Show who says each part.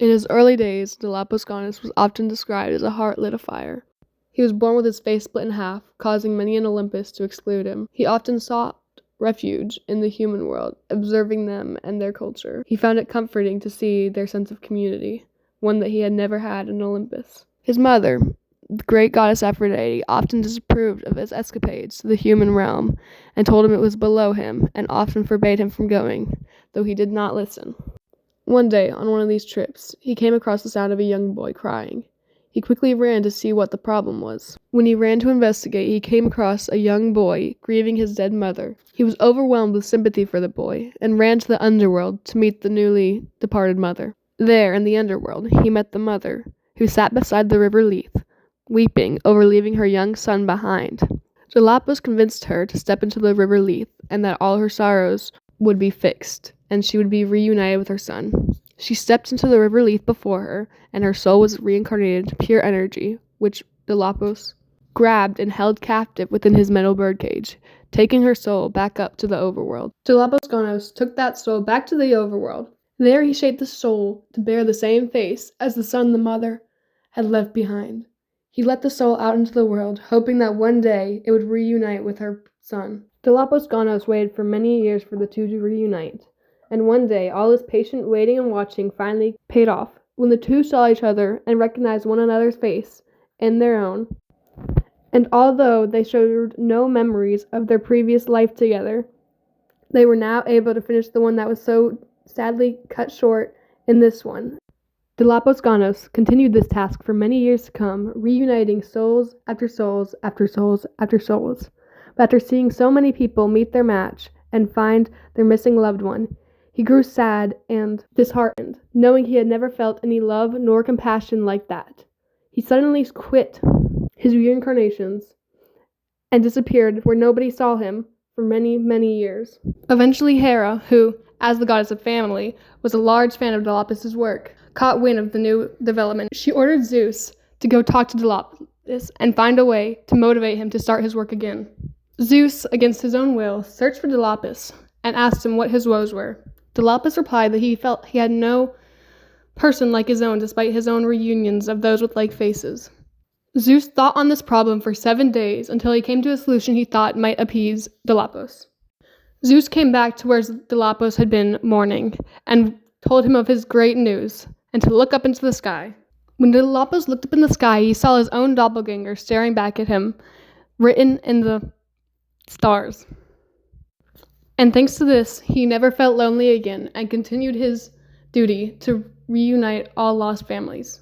Speaker 1: In his early days, Dolopos Ganas was often described as a heart lit afire. He was born with his face split in half, causing many in Olympus to exclude him. He often sought refuge in the human world, observing them and their culture. He found it comforting to see their sense of community, one that he had never had in Olympus. His mother, the great goddess Aphrodite, often disapproved of his escapades to the human realm and told him it was below him, and often forbade him from going, though he did not listen. One day, on one of these trips, he came across the sound of a young boy crying. He quickly ran to see what the problem was. When he ran to investigate, he came across a young boy grieving his dead mother. He was overwhelmed with sympathy for the boy and ran to the underworld to meet the newly departed mother. There, in the underworld, he met the mother, who sat beside the river Lethe, weeping over leaving her young son behind. Dolopos convinced her to step into the river Lethe and that all her sorrows would be fixed, and she would be reunited with her son. She stepped into the river Lethe before her, and her soul was reincarnated into pure energy, which Dolopos grabbed and held captive within his metal birdcage, taking her soul back up to the overworld. Dolopos Ganas took that soul back to the overworld. There he shaped the soul to bear the same face as the son the mother had left behind. He let the soul out into the world, hoping that one day it would reunite with her son. Dolopos Ganas waited for many years for the two to reunite, and one day all his patient waiting and watching finally paid off when the two saw each other and recognized one another's face and their own. And although they showed no memories of their previous life together, they were now able to finish the one that was so sadly cut short in this one. Dolopos Ganas continued this task for many years to come, reuniting souls after souls after souls after souls. But after seeing so many people meet their match and find their missing loved one, he grew sad and disheartened, knowing he had never felt any love nor compassion like that. He suddenly quit his reincarnations and disappeared where nobody saw him for many, many years. Eventually Hera, who, as the goddess of family, was a large fan of Dolopos' work, caught wind of the new development. She ordered Zeus to go talk to Dolopos and find a way to motivate him to start his work again. Zeus, against his own will, searched for Dolopos and asked him what his woes were. Dolopos replied that he felt he had no person like his own despite his own reunions of those with like faces. Zeus thought on this problem for 7 days until he came to a solution he thought might appease Dolopos. Zeus came back to where Dolopos had been mourning and told him of his great news and to look up into the sky. When Dolopos looked up in the sky, he saw his own doppelganger staring back at him, written in the stars. And thanks to this, he never felt lonely again and continued his duty to reunite all lost families.